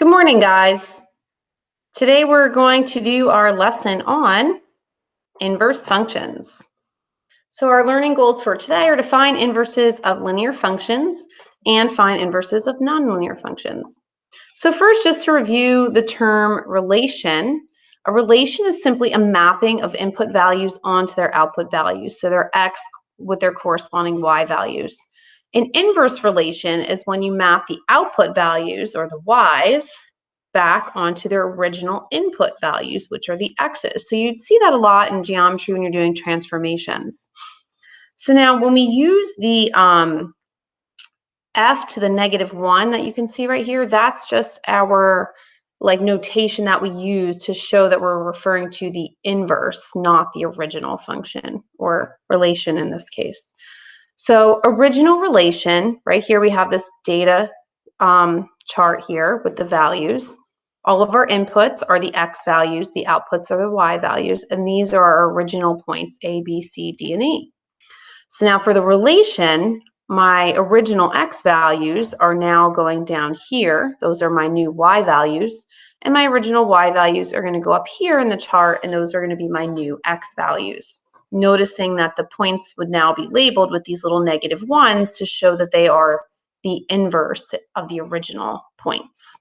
Good morning, guys. Today we're going to do our lesson on inverse functions. So our learning goals for today are to find inverses of linear functions and find inverses of nonlinear functions. So first, just to review the term relation, a relation is simply a mapping of input values onto their output values, so their x with their corresponding y values. An inverse relation is when you map the output values, or the y's, back onto their original input values, which are the x's. So you'd see that a lot in geometry when you're doing transformations. So now when we use the f to the -1 that you can see right here, that's just our notation that we use to show that we're referring to the inverse, not the original function or relation in this case. So original relation, right here we have this data chart here with the values. All of our inputs are the x values, the outputs are the y values, and these are our original points, A, B, C, D, and E. So now for the relation, my original x values are now going down here. Those are my new y values, and my original y values are going to go up here in the chart, and those are going to be my new x values. Noticing that the points would now be labeled with these little -1s to show that they are the inverse of the original points.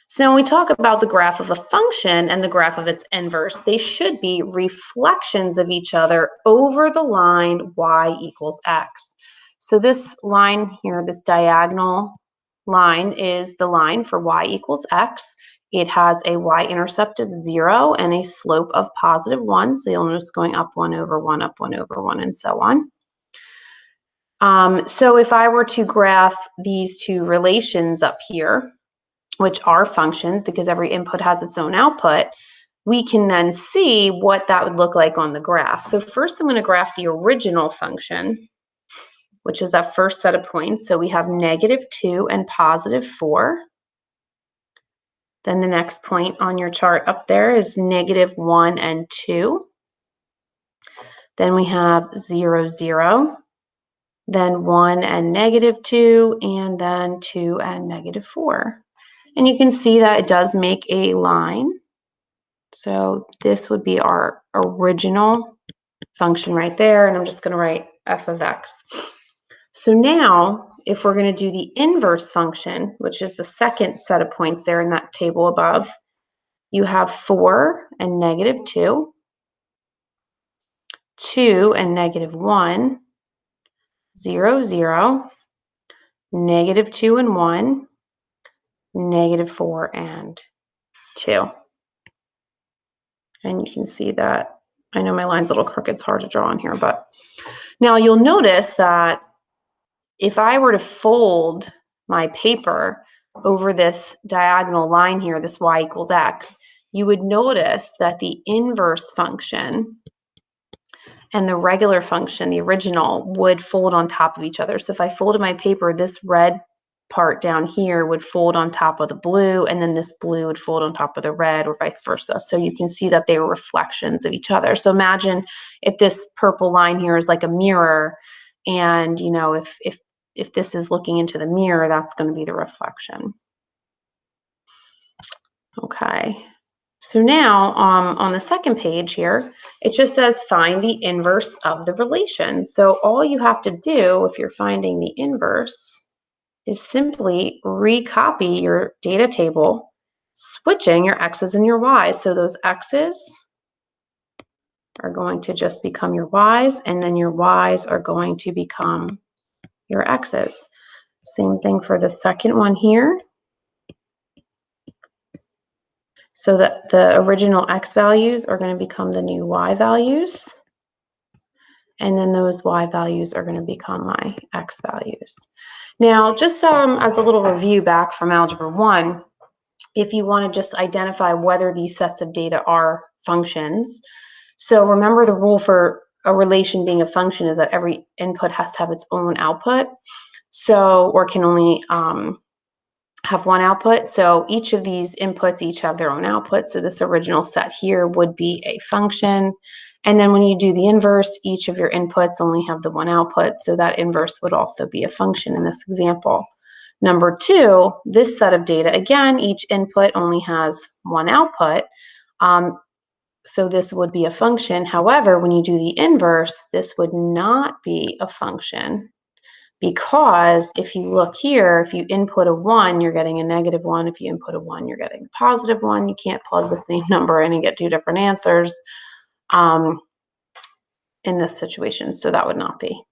So when we talk about the graph of a function and the graph of its inverse, they should be reflections of each other over the line y equals x. So this line here, this diagonal line, is the line for y equals x. It has a y-intercept of 0 and a slope of +1. So you'll notice going up 1 over 1, up 1 over 1, and so on. So if I were to graph these two relations up here, which are functions because every input has its own output, we can then see what that would look like on the graph. So first I'm going to graph the original function, which is that first set of points. So we have -2 and +4. Then the next point on your chart up there is -1 and 2. Then we have 0, 0. Then 1 and -2, and then 2 and -4. And you can see that it does make a line. So this would be our original function right there, and I'm just going to write f of x. So now, if we're going to do the inverse function, which is the second set of points there in that table above, you have 4 and -2, 2 and -1, 0, 0, -2 and 1, -4 and 2. And you can see that, I know my line's a little crooked, it's hard to draw on here, but now you'll notice that if I were to fold my paper over this diagonal line here, this y equals x, you would notice that the inverse function and the regular function, the original, would fold on top of each other. So if I folded my paper, this red part down here would fold on top of the blue, and then this blue would fold on top of the red, or vice versa. So you can see that they were reflections of each other. So imagine if this purple line here is like a mirror, and if this is looking into the mirror, that's going to be the reflection. Okay. So now on the second page here, it just says find the inverse of the relation. So all you have to do if you're finding the inverse is simply recopy your data table, switching your x's and your y's. So those x's are going to just become your y's, and then your y's are going to become your x's. Same thing for the second one here. So that the original x values are going to become the new y values, and then those y values are going to become my x values. Now, just as a little review back from Algebra 1, if you want to just identify whether these sets of data are functions. So remember, the rule for a relation being a function is that every input has to have its own output, or can only have one output. So each of these inputs each have their own output. So this original set here would be a function. And then when you do the inverse, each of your inputs only have the one output. So that inverse would also be a function in this example. Number two, this set of data, again, each input only has one output. So this would be a function. However, when you do the inverse, this would not be a function, because if you look here, if you input a 1, you're getting a -1. If you input a 1, you're getting a +1. You can't plug the same number in and get two different answers in this situation. So that would not be.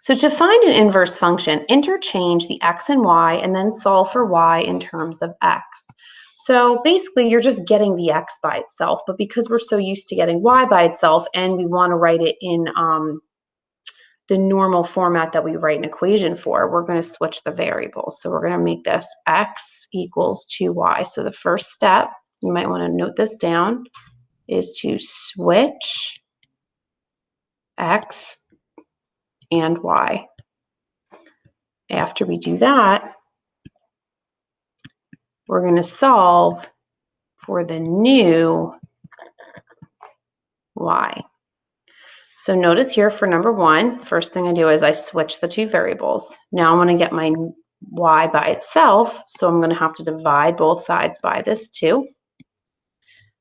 So to find an inverse function, interchange the x and y and then solve for y in terms of x. So basically, you're just getting the x by itself, but because we're so used to getting y by itself and we want to write it in the normal format that we write an equation for, we're going to switch the variables. So we're going to make this x equals 2y. So the first step, you might want to note this down, is to switch x and y. After we do that, we're going to solve for the new y. So notice here for number one, first thing I do is I switch the two variables. Now I'm going to get my y by itself, so I'm going to have to divide both sides by this 2.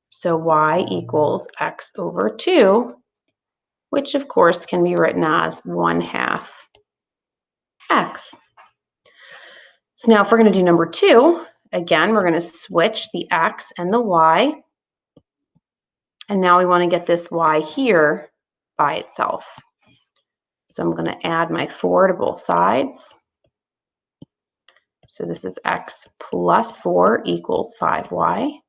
So y equals x over 2, which of course can be written as 1/2 x. So now if we're going to do number 2, again, we're going to switch the x and the y. And now we want to get this y here by itself. So I'm going to add my 4 to both sides. So this is x plus 4 equals 5y.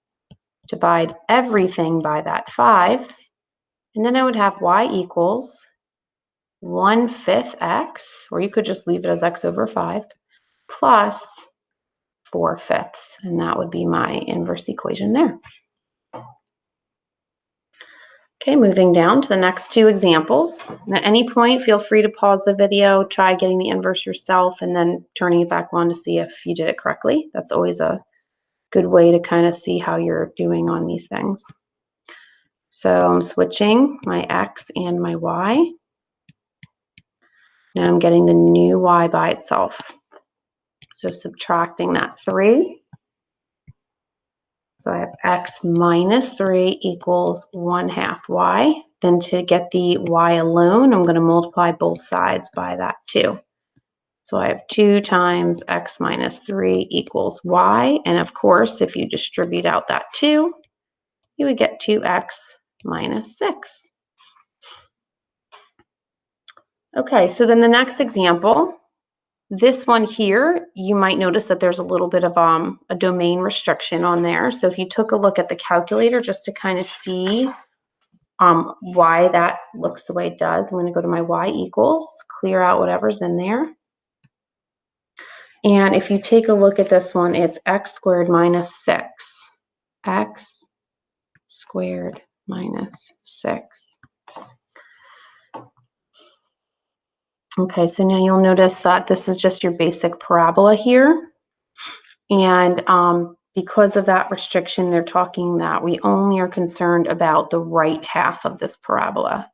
Divide everything by that 5. And then I would have y equals 1/5 x, or you could just leave it as x over 5, plus 4/5. And that would be my inverse equation there. Okay, moving down to the next two examples. And at any point, feel free to pause the video, try getting the inverse yourself, and then turning it back on to see if you did it correctly. That's always a good way to kind of see how you're doing on these things. So I'm switching my x and my y. Now I'm getting the new y by itself. So subtracting that 3. So I have x minus 3 equals 1/2 y. Then to get the y alone, I'm going to multiply both sides by that 2. So I have 2 times x minus 3 equals y. And of course, if you distribute out that 2, you would get 2x minus 6. Okay, so then the next example, this one here, you might notice that there's a little bit of a domain restriction on there. So if you took a look at the calculator just to kind of see why that looks the way it does, I'm going to go to my y equals, clear out whatever's in there. And if you take a look at this one, it's x squared minus 6. X squared minus 6. Okay, so now you'll notice that this is just your basic parabola here. And because of that restriction, they're talking that we only are concerned about the right half of this parabola.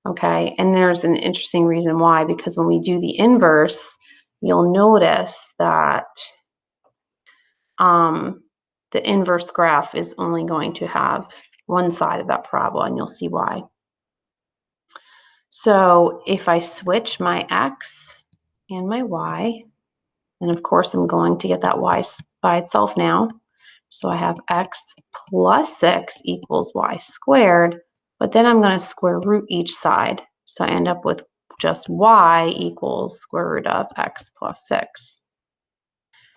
Okay, and there's an interesting reason why, because when we do the inverse, you'll notice that the inverse graph is only going to have one side of that parabola, and you'll see why. So if I switch my x and my y, and of course I'm going to get that y by itself now. So I have x plus 6 equals y squared, but then I'm going to square root each side. So I end up with just y equals square root of x plus 6.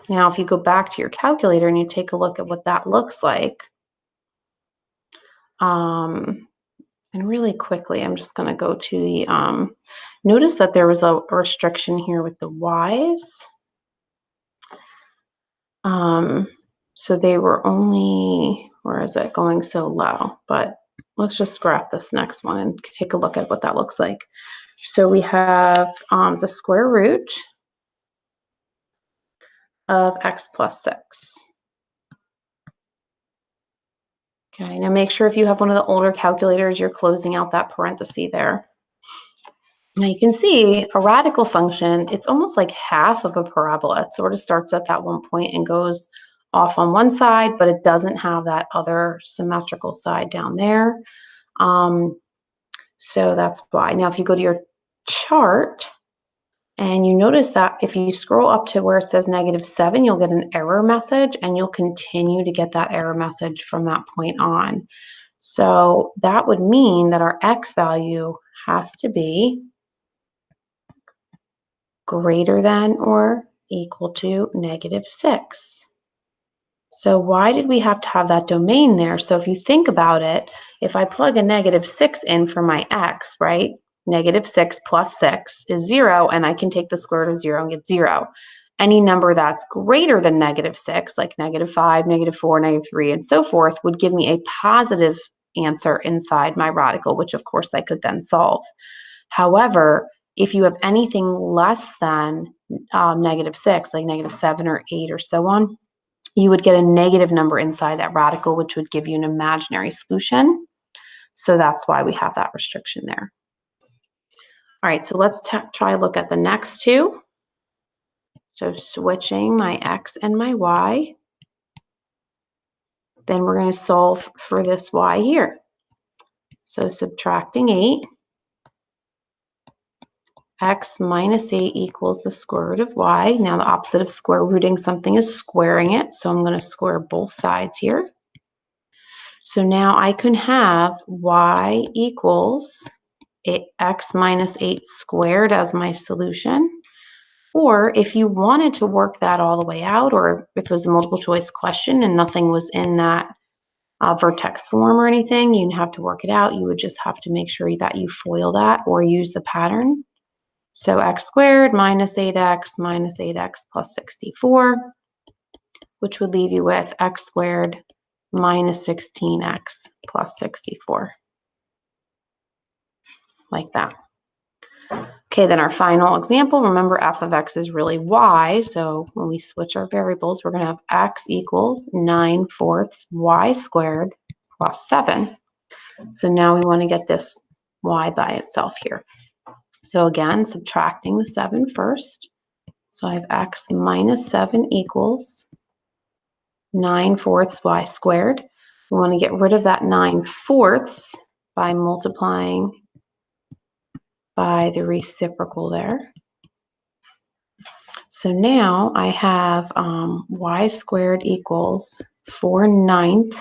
Now if you go back to your calculator and you take a look at what that looks like, and really quickly, I'm just going to go to the, notice that there was a restriction here with the y's. So they were only, where is it going so low? But let's just graph this next one and take a look at what that looks like. So we have the square root of x plus 6. Okay, now make sure if you have one of the older calculators, you're closing out that parenthesis there. Now you can see a radical function, it's almost like half of a parabola. It sort of starts at that one point and goes off on one side, but it doesn't have that other symmetrical side down there. So that's why. Now if you go to your chart and you notice that if you scroll up to where it says -7, you'll get an error message and you'll continue to get that error message from that point on. So that would mean that our x value has to be greater than or equal to -6. So why did we have to have that domain there? So if you think about it, if I plug a -6 in for my x, right? -6 plus 6 is 0, and I can take the square root of 0 and get 0. Any number that's greater than -6, like -5, -4, -3, and so forth, would give me a positive answer inside my radical, which of course I could then solve. However, if you have anything less than -6, like -7 or 8 or so on, you would get a negative number inside that radical, which would give you an imaginary solution. So that's why we have that restriction there. All right, so let's try look at the next two. So switching my x and my y. Then we're going to solve for this y here. So subtracting 8. X minus 8 equals the square root of y. Now the opposite of square rooting something is squaring it. So I'm going to square both sides here. So now I can have y equals x minus 8 squared as my solution. Or if you wanted to work that all the way out, or if it was a multiple choice question and nothing was in that vertex form or anything, you didn't have to work it out. You would just have to make sure that you FOIL that or use the pattern. So x squared minus 8x plus 64, which would leave you with x squared minus 16x plus 64. Like that. Okay, then our final example, remember f of x is really y, so when we switch our variables, we're going to have x equals 9/4 y squared plus 7. So now we want to get this y by itself here. So again, subtracting the 7 first. So I have x minus 7 equals 9/4 y squared. We want to get rid of that 9/4 by multiplying by the reciprocal there. So now I have y squared equals 4/9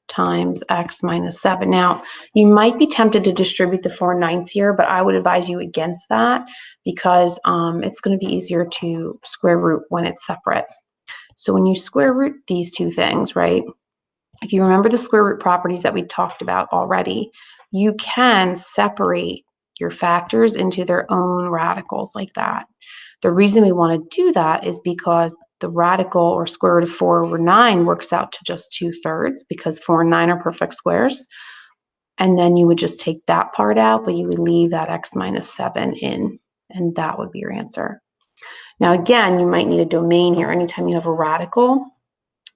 times x minus 7. Now, you might be tempted to distribute the 4/9 here, but I would advise you against that because it's going to be easier to square root when it's separate. So when you square root these two things, right, if you remember the square root properties that we talked about already, you can separate your factors into their own radicals like that. The reason we want to do that is because the radical or square root of 4/9 works out to just 2/3 because 4 and 9 are perfect squares. And then you would just take that part out, but you would leave that x minus 7 in, and that would be your answer. Now, again, you might need a domain here anytime you have a radical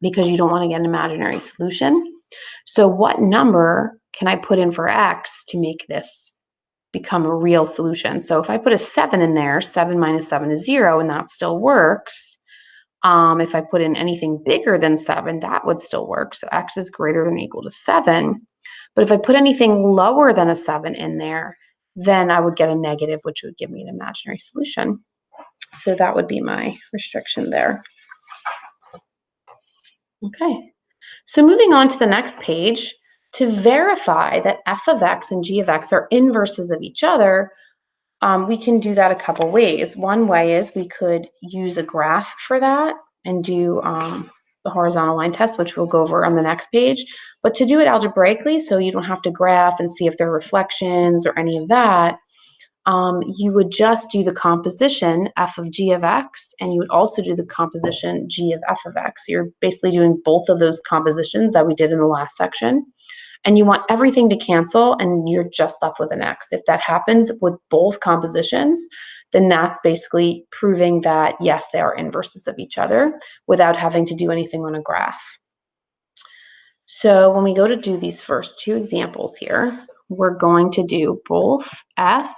because you don't want to get an imaginary solution. So what number can I put in for x to make this become a real solution? So if I put a 7 in there, 7 minus 7 is 0, and that still works. If I put in anything bigger than 7, that would still work. So x is greater than or equal to 7. But if I put anything lower than a 7 in there, then I would get a negative, which would give me an imaginary solution. So that would be my restriction there. Okay. So moving on to the next page, to verify that f of x and g of x are inverses of each other, we can do that a couple ways. One way is we could use a graph for that and do the horizontal line test, which we'll go over on the next page. But to do it algebraically, so you don't have to graph and see if there are reflections or any of that, you would just do the composition f of g of x, and you would also do the composition g of f of x. You're basically doing both of those compositions that we did in the last section. And you want everything to cancel, and you're just left with an x. If that happens with both compositions, then that's basically proving that, yes, they are inverses of each other without having to do anything on a graph. So when we go to do these first two examples here, we're going to do both f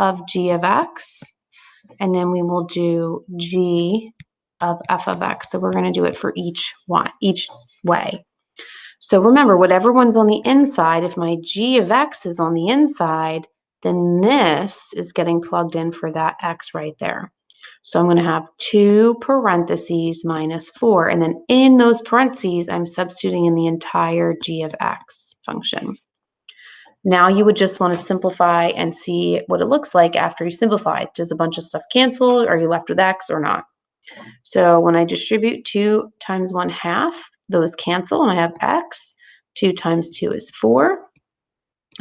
of g of x, and then we will do g of f of x. So we're going to do it for each way. So remember, whatever one's on the inside, if my g of x is on the inside, then this is getting plugged in for that x right there. So I'm going to have 2 parentheses minus 4. And then in those parentheses, I'm substituting in the entire g of x function. Now you would just want to simplify and see what it looks like after you simplify. Does a bunch of stuff cancel? Are you left with x or not? So when I distribute 2 times 1/2, those cancel and I have x. 2 times 2 is 4.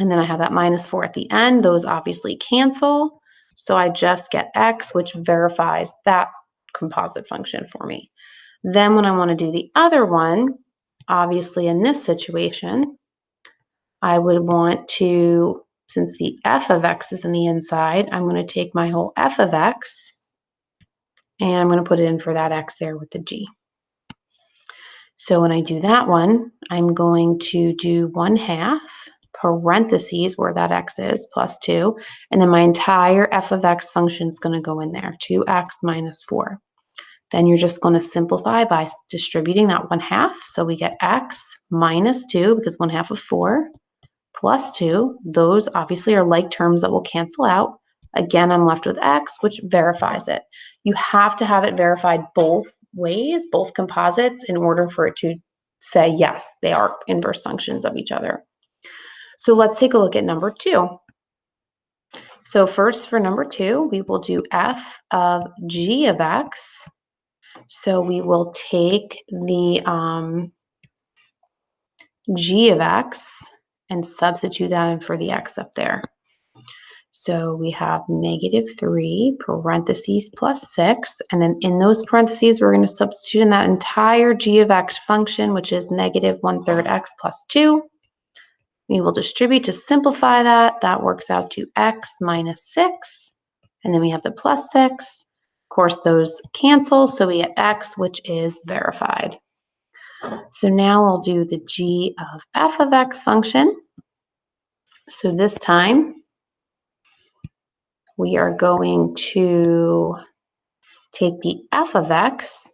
And then I have that minus 4 at the end. Those obviously cancel. So I just get x, which verifies that composite function for me. Then when I want to do the other one, obviously in this situation, I would want to, since the f of x is in the inside, I'm going to take my whole f of x and I'm going to put it in for that x there with the g. So when I do that one, I'm going to do 1/2 parentheses where that x is plus 2, and then my entire f of x function is going to go in there, 2x minus 4. Then you're just going to simplify by distributing that 1/2. So we get x minus 2 because 1/2 of 4 plus 2. Those obviously are like terms that will cancel out. Again, I'm left with x, which verifies it. You have to have it verified both ways, both composites, in order for it to say, yes, they are inverse functions of each other. So let's take a look at number 2. So first for number 2, we will do f of g of x. So we will take the g of x and substitute that in for the x up there. So we have -3 parentheses plus 6, and then in those parentheses, we're going to substitute in that entire g of x function, which is -1/3 x plus 2. We will distribute to simplify that. That works out to x minus 6, and then we have the plus 6. Of course, those cancel, so we get x, which is verified. So now I'll do the g of f of x function. So this time, we are going to take the f of x,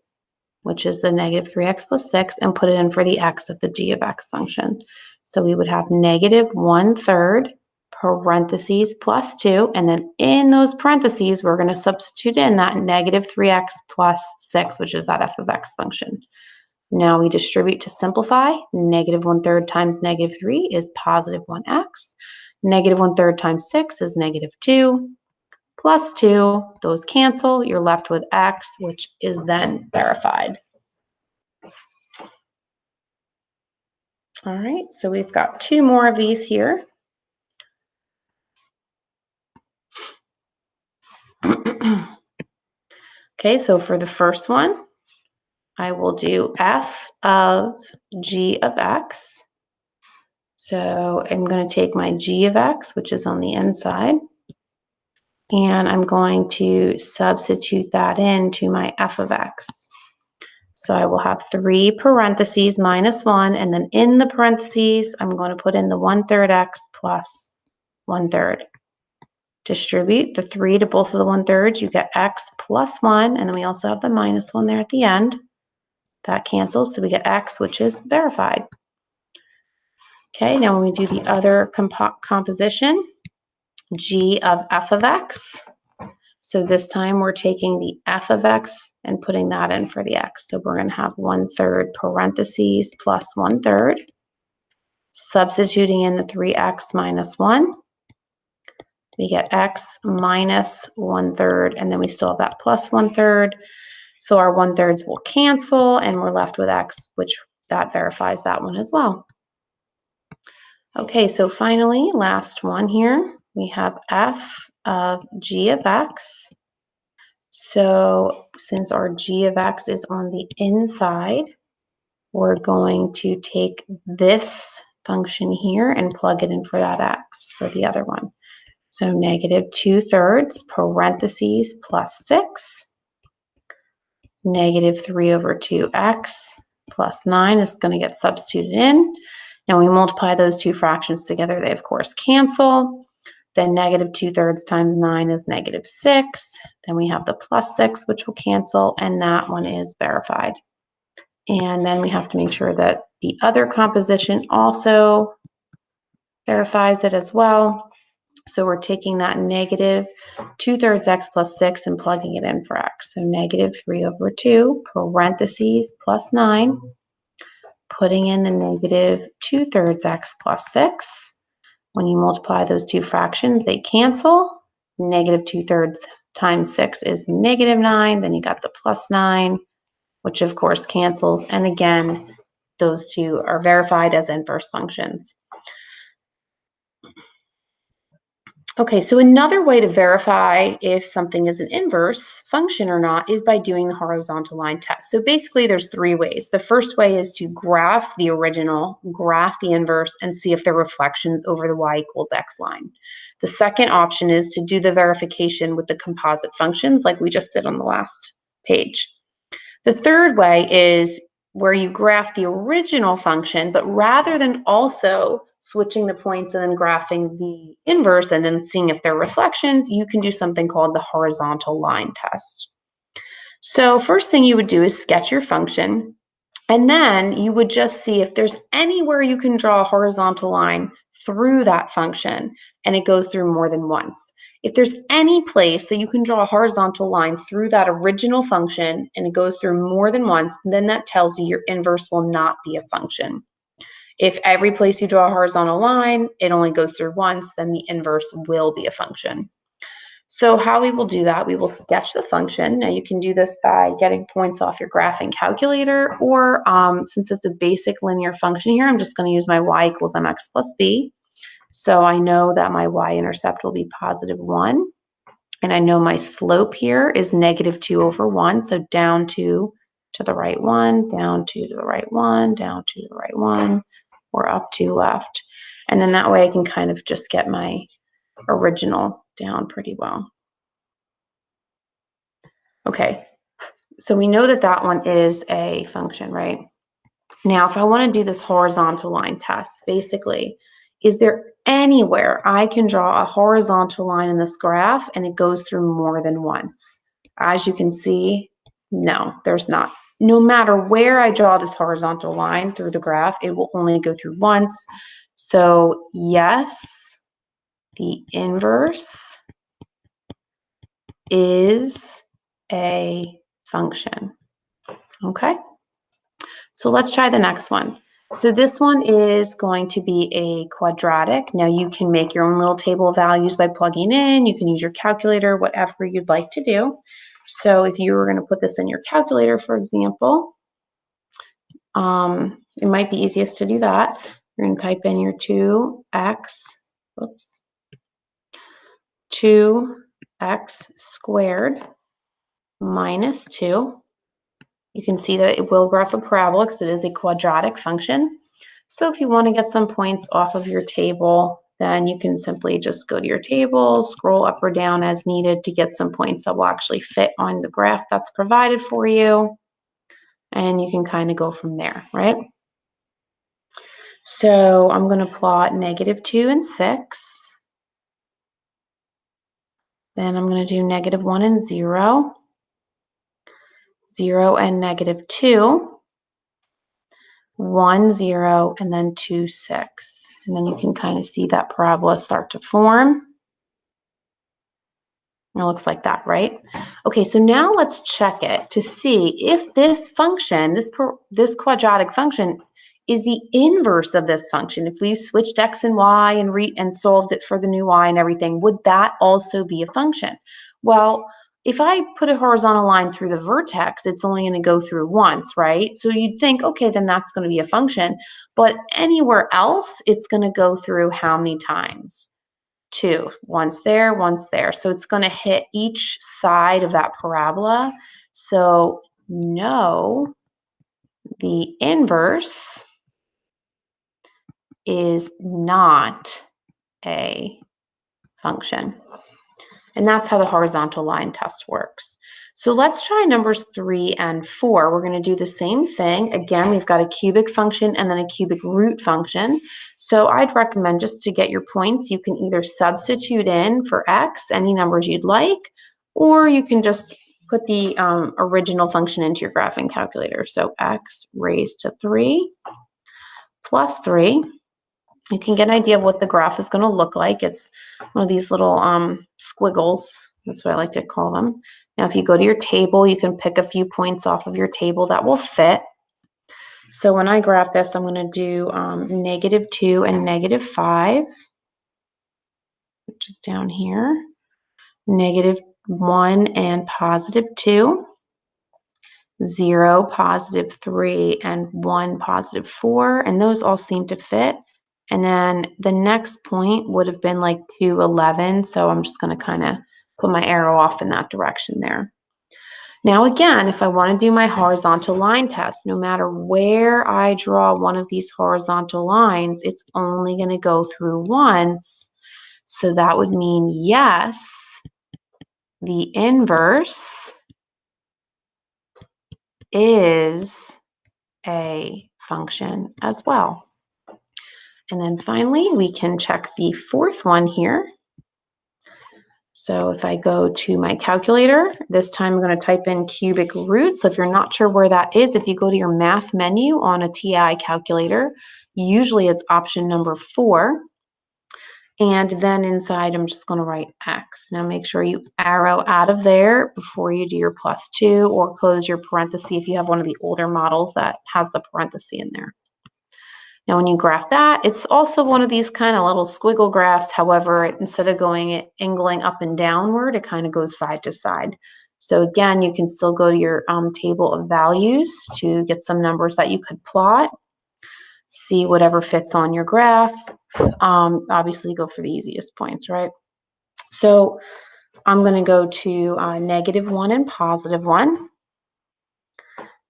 which is the -3x plus 6, and put it in for the x of the g of x function. So we would have -1/3 parentheses plus 2, and then in those parentheses, we're going to substitute in that -3x plus 6, which is that f of x function. Now we distribute to simplify. -1/3 times -3 is +1x. -1/3 times 6 is -2. Plus 2, those cancel. You're left with x, which is then verified. All right, so we've got 2 more of these here. Okay, so for the first one, I will do f of g of x. So I'm going to take my g of x, which is on the inside, and I'm going to substitute that into my f of x. So I will have 3 parentheses minus 1, and then in the parentheses, I'm going to put in the 1/3 x plus 1/3. Distribute the 3 to both of the 1/3, you get x plus 1, and then we also have the minus 1 there at the end. That cancels, so we get x, which is verified. Okay, now when we do the other composition, g of f of x. So this time we're taking the f of x and putting that in for the x. So we're going to have 1/3 parentheses plus 1/3. Substituting in the 3x minus 1. We get x minus 1/3, and then we still have that plus 1/3. So our 1/3s will cancel, and we're left with x, which that verifies that one as well. Okay, so finally, last one here, we have f of g of x. So since our g of x is on the inside, we're going to take this function here and plug it in for that x for the other one. So -2/3 parentheses plus 6. -3/2x plus 9 is going to get substituted in. Now we multiply those two fractions together. They, of course, cancel. Then negative 2/3 times 9 is negative 6. Then we have the plus 6, which will cancel, and that one is verified. And then we have to make sure that the other composition also verifies it as well. So we're taking that negative 2/3 x plus 6 and plugging it in for x. So negative 3/2 parentheses plus 9, putting in the negative 2/3 x plus 6. When you multiply those two fractions, they cancel. Negative 2/3 times 6 is negative 9. Then you got the plus 9, which of course cancels. And again, those two are verified as inverse functions. Okay, so another way to verify if something is an inverse function or not is by doing the horizontal line test. So basically there's three ways. The first way is to graph the original, graph the inverse, and see if there are reflections over the y equals x line. The second option is to do the verification with the composite functions like we just did on the last page. The third way is where you graph the original function, but rather than also switching the points and then graphing the inverse and then seeing if there are reflections, you can do something called the horizontal line test. So first thing you would do is sketch your function, and then you would just see if there's anywhere you can draw a horizontal line through that function and it goes through more than once. If there's any place that you can draw a horizontal line through that original function and it goes through more than once, then that tells you your inverse will not be a function. If every place you draw a horizontal line, it only goes through once, then the inverse will be a function. So how we will do that, we will sketch the function. Now you can do this by getting points off your graphing calculator, or since it's a basic linear function here, I'm just going to use my y equals mx plus b. So I know that my y-intercept will be positive 1. And I know my slope here is negative 2/1. So down 2 to the right 1, down 2 to the right 1, down 2 to the right 1, or up 2 left. And then that way I can kind of just get my original down pretty well. Okay, so we know that that one is a function, right? Now, if I want to do this horizontal line test, basically, is there anywhere I can draw a horizontal line in this graph and it goes through more than once? As you can see, no, there's not. No matter where I draw this horizontal line through the graph, it will only go through once. So yes, the inverse is a function. Okay? So let's try the next one. So this one is going to be a quadratic. Now you can make your own little table of values by plugging in. You can use your calculator, whatever you'd like to do. So if you were going to put this in your calculator, for example, it might be easiest to do that. You're going to type in your 2x squared minus 2. You can see that it will graph a parabola because it is a quadratic function. So if you want to get some points off of your table, then you can simply just go to your table, scroll up or down as needed to get some points that will actually fit on the graph that's provided for you. And you can kind of go from there, right? So I'm going to plot negative 2 and 6. Then I'm going to do negative 1 and 0. 0 and negative 2. 1, 0, and then 2, 6. And then you can kind of see that parabola start to form. It looks like that, right? Okay, so now let's check it to see if this function, this quadratic function, is the inverse of this function. If we switched x and y and solved it for the new y and everything, would that also be a function? Well, if I put a horizontal line through the vertex, it's only going to go through once, right? So you'd think, okay, then that's going to be a function. But anywhere else, it's going to go through how many times? 2. Once there, once there. So it's going to hit each side of that parabola. So no, the inverse is not a function. And that's how the horizontal line test works. So let's try numbers 3 and 4. We're going to do the same thing. Again, we've got a cubic function and then a cubic root function. So I'd recommend, just to get your points, you can either substitute in for x any numbers you'd like, or you can just put the original function into your graphing calculator. So x raised to 3 plus 3. You can get an idea of what the graph is going to look like. It's one of these little squiggles. That's what I like to call them. Now, if you go to your table, you can pick a few points off of your table that will fit. So when I graph this, I'm going to do -2 and -5, which is down here, -1 and +2, 0, +3, and 1, +4, and those all seem to fit. And then the next point would have been like 2, 11, so I'm just going to kind of put my arrow off in that direction there. Now again, if I want to do my horizontal line test, no matter where I draw one of these horizontal lines, it's only going to go through once. So that would mean yes, the inverse is a function as well. And then finally, we can check the fourth one here. So if I go to my calculator, this time I'm going to type in cubic root. So if you're not sure where that is, if you go to your math menu on a TI calculator, usually it's option number 4. And then inside, I'm just going to write x. Now make sure you arrow out of there before you do your +2, or close your parenthesis if you have one of the older models that has the parenthesis in there. Now, when you graph that, it's also one of these kind of little squiggle graphs. However, instead of angling up and downward, it kind of goes side to side. So again, you can still go to your table of values to get some numbers that you could plot, see whatever fits on your graph. Obviously, go for the easiest points, right? So I'm going to go to -1 and +1,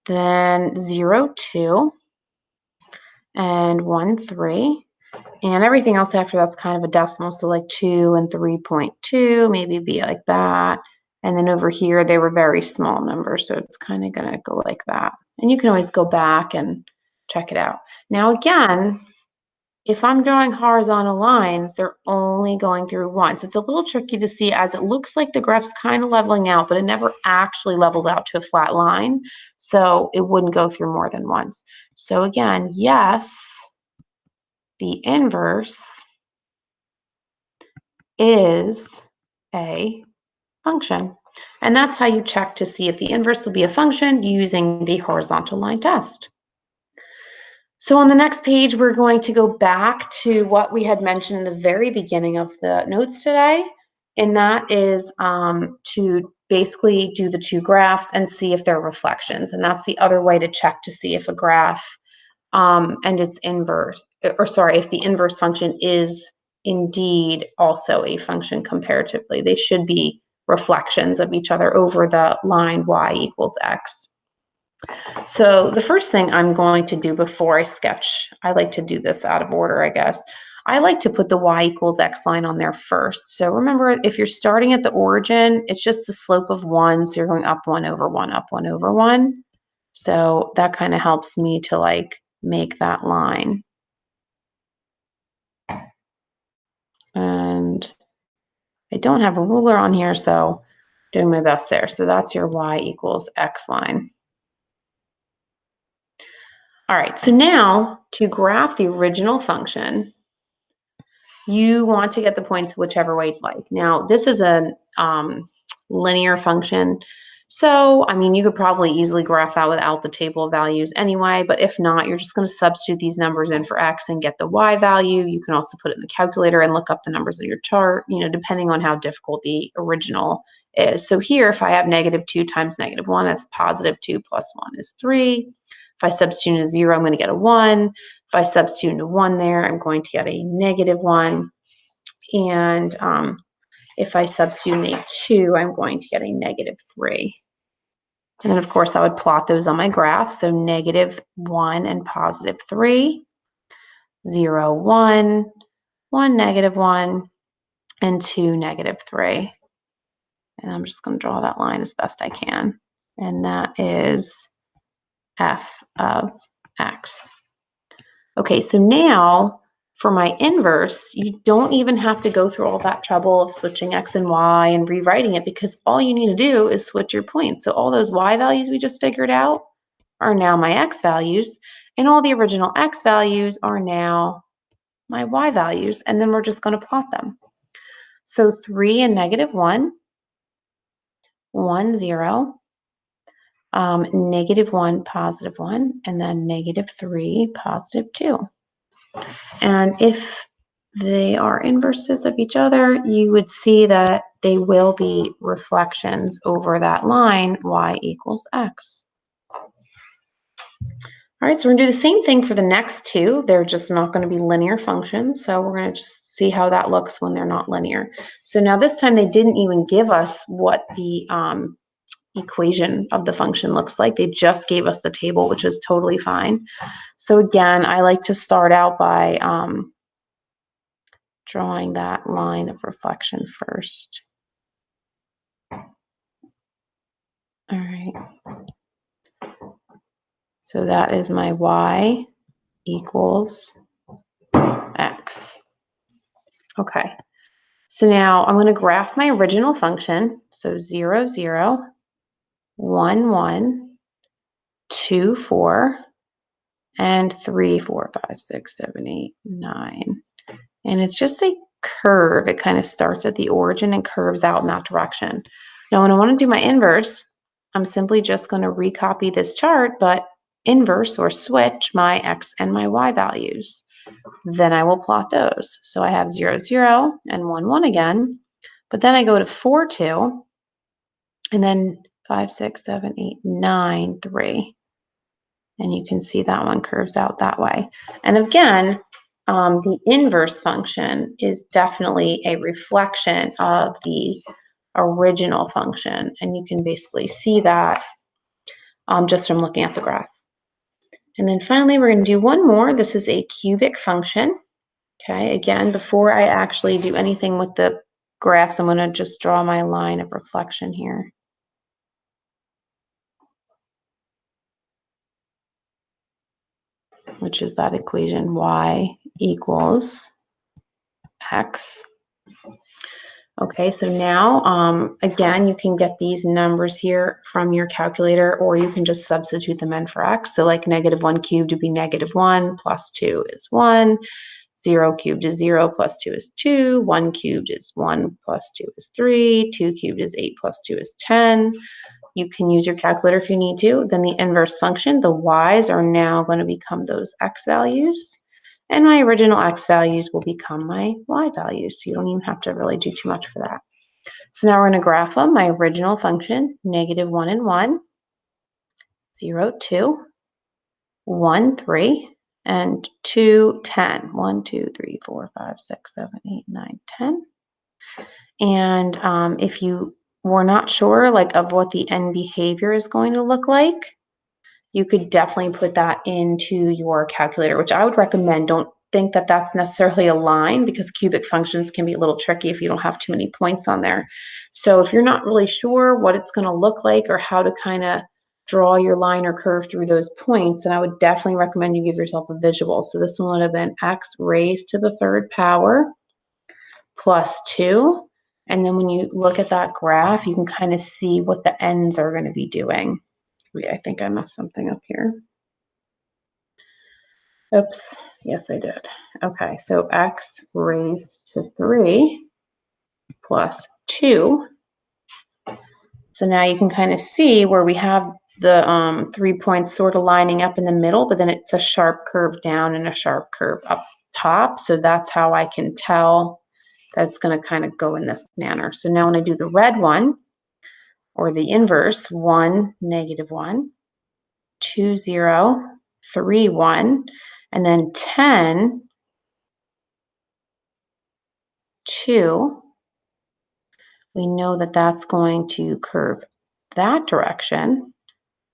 then 0, 2, and 1, 3, and everything else after that's kind of a decimal, so like 2 and 3.2, maybe be like that. And then over here, they were very small numbers, so it's kind of going to go like that. And you can always go back and check it out. Now again, if I'm drawing horizontal lines, they're only going through once. It's a little tricky to see, as it looks like the graph's kind of leveling out, but it never actually levels out to a flat line. So it wouldn't go through more than once. So again, yes, the inverse is a function. And that's how you check to see if the inverse will be a function using the horizontal line test. So on the next page, we're going to go back to what we had mentioned in the very beginning of the notes today, and that is to basically do the two graphs and see if they're reflections. And that's the other way to check to see if a graph and its inverse, or sorry, if the inverse function is indeed also a function comparatively. They should be reflections of each other over the line y = x. So the first thing I'm going to do before I sketch, I like to do this out of order, I guess. I like to put the y = x line on there first. So remember, if you're starting at the origin, it's just the slope of 1. So you're going up 1 over 1, up 1 over 1. So that kind of helps me to like make that line. And I don't have a ruler on here, so doing my best there. So that's your y = x line. All right, so now to graph the original function, you want to get the points whichever way you'd like. Now, this is a linear function. So, I mean, you could probably easily graph that without the table of values anyway, but if not, you're just going to substitute these numbers in for x and get the y value. You can also put it in the calculator and look up the numbers of your chart, depending on how difficult the original is. So here, if I have -2 times -1, that's +2 plus 1 is 3. If I substitute a 0, I'm going to get a 1. If I substitute a 1 there, I'm going to get a -1. And if I substitute a 2, I'm going to get a -3. And then, of course, I would plot those on my graph. So -1 and +3, 0, 1, 1, -1, and 2, -3. And I'm just going to draw that line as best I can. And that is f of x. Okay, so now for my inverse, you don't even have to go through all that trouble of switching x and y and rewriting it, because all you need to do is switch your points. So all those y values we just figured out are now my x values, and all the original x values are now my y values, and then we're just going to plot them. So 3 and -1, 1, 0, -1, +1, and then -3, +2. And if they are inverses of each other, you would see that they will be reflections over that line, y equals x. All right, so we're gonna do the same thing for the next two. They're just not gonna be linear functions. So we're gonna just see how that looks when they're not linear. So now this time they didn't even give us what the equation of the function looks like. They just gave us the table, which is totally fine. So again, I like to start out by drawing that line of reflection first. All right. So that is my y equals x. Okay. So now I'm going to graph my original function. So 0, 0, 1, 1, 2, 4, and 3, 4, 5, 6, 7, 8, 9. And it's just a curve. It kind of starts at the origin and curves out in that direction. Now, when I want to do my inverse, I'm simply just going to recopy this chart, but inverse or switch my x and my y values. Then I will plot those. So I have 0, 0, and 1, 1 again. But then I go to 4, 2, and then 5, 6, 7, 8, 9, 3. And you can see that one curves out that way. And again, the inverse function is definitely a reflection of the original function. And you can basically see that just from looking at the graph. And then finally, we're going to do one more. This is a cubic function. Okay, again, before I actually do anything with the graphs, I'm going to just draw my line of reflection here. Which is that equation y equals x. Okay, so now, again, you can get these numbers here from your calculator, or you can just substitute them in for x. So like -1 cubed would be -1, +2 is 1, 0 cubed is 0, +2 is 2, 1 cubed is 1, +2 is 3, 2 cubed is 8, +2 is 10. You can use your calculator if you need to. Then the inverse function, the y's are now going to become those x values. And my original x values will become my y values. So you don't even have to really do too much for that. So now we're going to graph them. My original function, -1 and 1, 0, 2, 1, 3, and 2, 10. 1, 2, 3, 4, 5, 6, 7, 8, 9, 10. And if you were not sure like of what the end behavior is going to look like, you could definitely put that into your calculator, which I would recommend. Don't think that that's necessarily a line, because cubic functions can be a little tricky if you don't have too many points on there. So if you're not really sure what it's going to look like or how to kind of draw your line or curve through those points, then I would definitely recommend you give yourself a visual. So this one would have been x raised to the third power plus 2. And then when you look at that graph, you can kind of see what the ends are going to be doing. Wait, I think I messed something up here. Oops. Yes, I did. Okay, so x raised to 3 plus 2. So now you can kind of see where we have the 3 points sort of lining up in the middle, but then it's a sharp curve down and a sharp curve up top. So that's how I can tell that it's going to kind of go in this manner. So now when I do the red one, or the inverse, 1, -1, 2, 0, 3, 1, and then 10, 2, we know that that's going to curve that direction,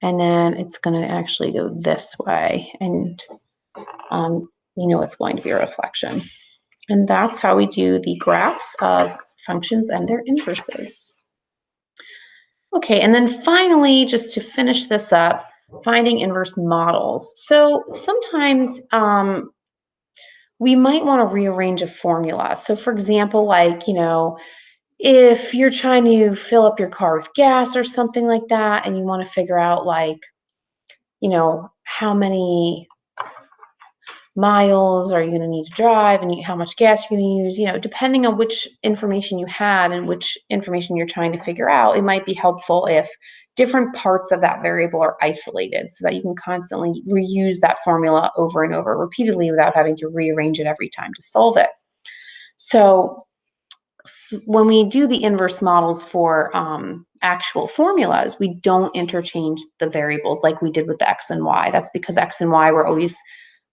and then it's going to actually go this way, and you know it's going to be a reflection. And that's how we do the graphs of functions and their inverses. Okay, and then finally, just to finish this up, finding inverse models. So sometimes we might want to rearrange a formula. So for example, like, if you're trying to fill up your car with gas or something like that, and you want to figure out like, how many miles are you going to need to drive and how much gas you're going to use, depending on which information you have and which information you're trying to figure out, it might be helpful if different parts of that variable are isolated so that you can constantly reuse that formula over and over repeatedly without having to rearrange it every time to solve it. So when we do the inverse models for actual formulas, we don't interchange the variables like we did with the x and y. That's because x and y were always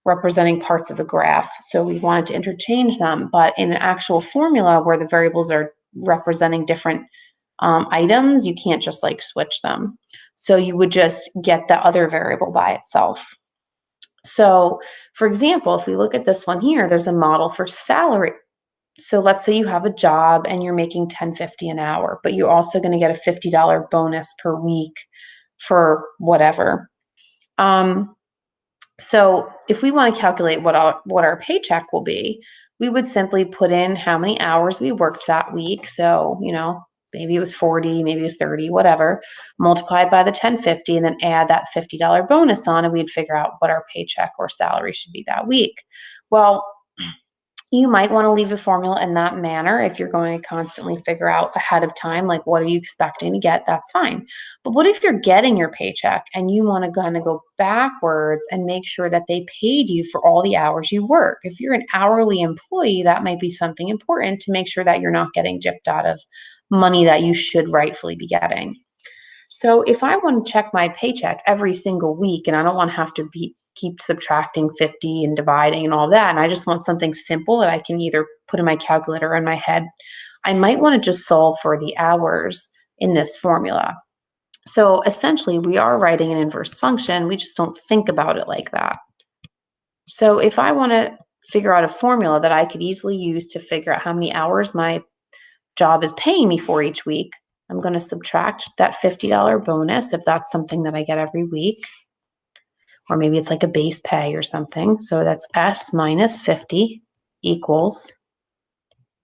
representing parts of the graph, so we wanted to interchange them. But in an actual formula where the variables are representing different items, you can't just like switch them. So you would just get the other variable by itself. So for example, if we look at this one here, there's a model for salary. So let's say you have a job and you're making $10.50 an hour, but you're also going to get a $50 bonus per week for whatever. So if we want to calculate what our paycheck will be, we would simply put in how many hours we worked that week. So, maybe it was 40, maybe it was 30, whatever, multiplied by the $10.50 and then add that $50 bonus on, and we'd figure out what our paycheck or salary should be that week. Well, you might want to leave the formula in that manner if you're going to constantly figure out ahead of time, like, what are you expecting to get? That's fine. But what if you're getting your paycheck and you want to kind of go backwards and make sure that they paid you for all the hours you work? If you're an hourly employee, that might be something important to make sure that you're not getting gypped out of money that you should rightfully be getting. So if I want to check my paycheck every single week and I don't want to have to keep subtracting 50 and dividing and all that, and I just want something simple that I can either put in my calculator or in my head, I might want to just solve for the hours in this formula. So essentially, we are writing an inverse function. We just don't think about it like that. So if I want to figure out a formula that I could easily use to figure out how many hours my job is paying me for each week, I'm going to subtract that $50 bonus if that's something that I get every week. Or maybe it's like a base pay or something. So that's S minus 50 equals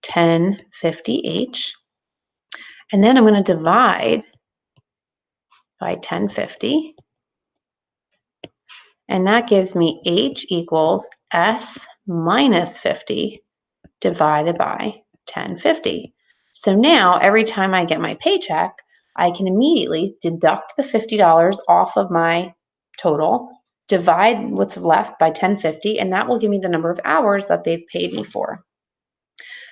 1050H. And then I'm going to divide by 1050. And that gives me H equals S minus 50 divided by 1050. So now every time I get my paycheck, I can immediately deduct the $50 off of my total, divide what's left by 1050, and that will give me the number of hours that they've paid me for.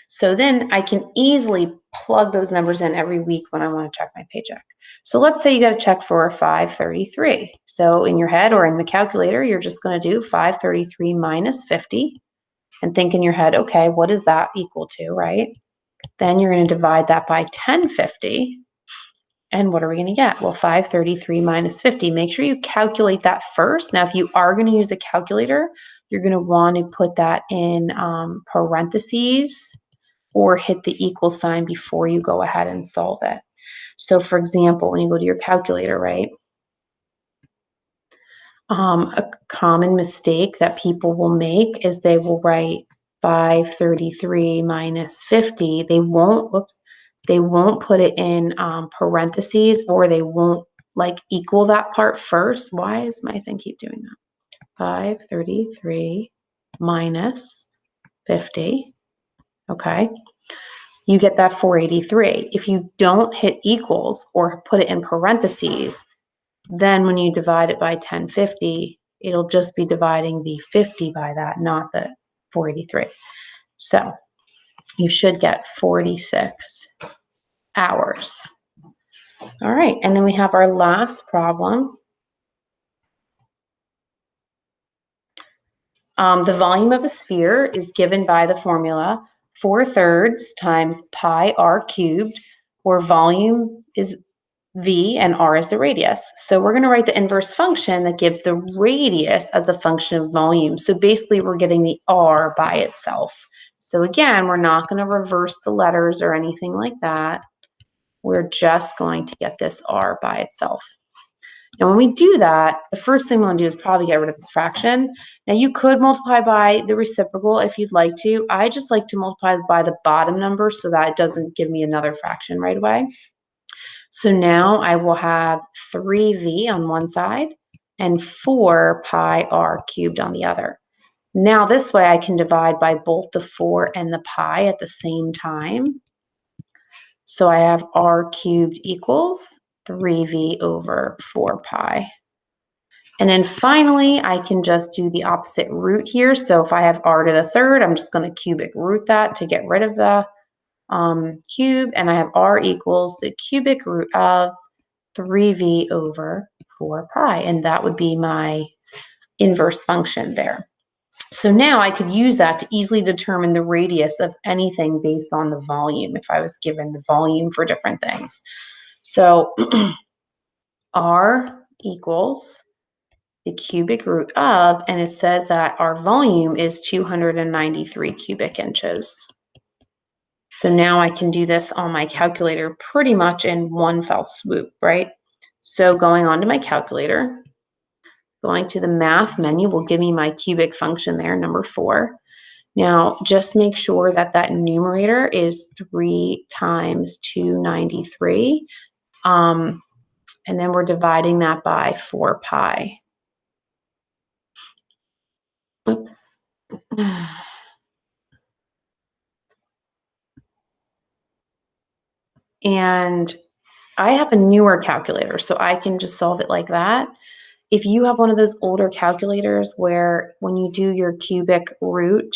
So then I can easily plug those numbers in every week when I want to check my paycheck. So let's say you got a check for 533. So in your head or in the calculator, you're just going to do 533 minus 50 and think in your head, okay, what is that equal to, right? Then you're going to divide that by 1050. And what are we going to get? Well, 533 minus 50. Make sure you calculate that first. Now, if you are going to use a calculator, you're going to want to put that in parentheses or hit the equal sign before you go ahead and solve it. So, for example, when you go to your calculator, right, a common mistake that people will make is they will write 533 minus 50. They won't put it in parentheses, or they won't equal that part first. Why is my thing keep doing that? 533 minus 50. Okay. You get that 483. If you don't hit equals or put it in parentheses, then when you divide it by 1050, it'll just be dividing the 50 by that, not the 483. So you should get 46 hours. All right, and then we have our last problem. The volume of a sphere is given by the formula 4/3 times pi r cubed, where volume is v and r is the radius. So we're going to write the inverse function that gives the radius as a function of volume. So basically we're getting the r by itself. So again, we're not going to reverse the letters or anything like that. we're just going to get this r by itself. Now, when we do that, the first thing we want to do is probably get rid of this fraction. Now, you could multiply by the reciprocal if you'd like to. I just like to multiply by the bottom number so that it doesn't give me another fraction right away. So now I will have 3v on one side and 4 pi r cubed on the other. Now, this way I can divide by both the 4 and the pi at the same time. So I have r cubed equals 3v over 4 pi. And then finally, I can just do the opposite root here. So if I have r to the third, I'm just going to cubic root that to get rid of the cube. And I have r equals the cubic root of 3v over 4 pi. And that would be my inverse function there. So now I could use that to easily determine the radius of anything based on the volume if I was given the volume for different things. So r equals the cubic root of, and it says that our volume is 293 cubic inches. So now I can do this on my calculator pretty much in one fell swoop, right? So going on to my calculator, going to the math menu will give me my cubic function there, number 4. Now, just make sure that that numerator is 3 times 293. And then we're dividing that by 4 pi. Oops. And I have a newer calculator, so I can just solve it like that. If you have one of those older calculators where when you do your cubic root,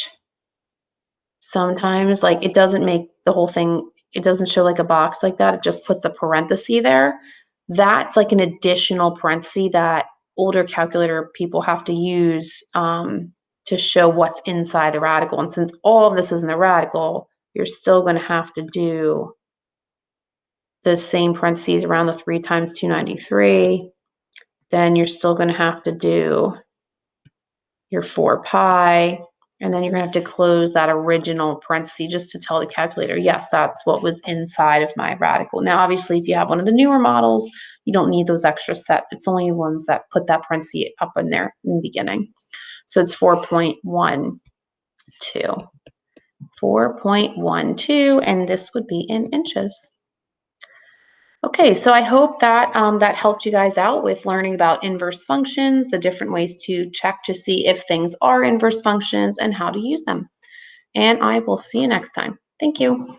sometimes like it doesn't make the whole thing, it doesn't show like a box like that. It just puts a parenthesis there. That's like an additional parenthesis that older calculator people have to use to show what's inside the radical. And since all of this is in the radical, you're still going to have to do the same parentheses around the 3 times 293. Then you're still going to have to do your 4 pi, and then you're going to have to close that original parenthesis just to tell the calculator, yes, that's what was inside of my radical. Now, obviously, if you have one of the newer models, you don't need those extra steps. It's only ones that put that parenthesis up in there in the beginning. So it's 4.12. 4.12, and this would be in inches. Okay, so I hope that that helped you guys out with learning about inverse functions, the different ways to check to see if things are inverse functions and how to use them. And I will see you next time. Thank you.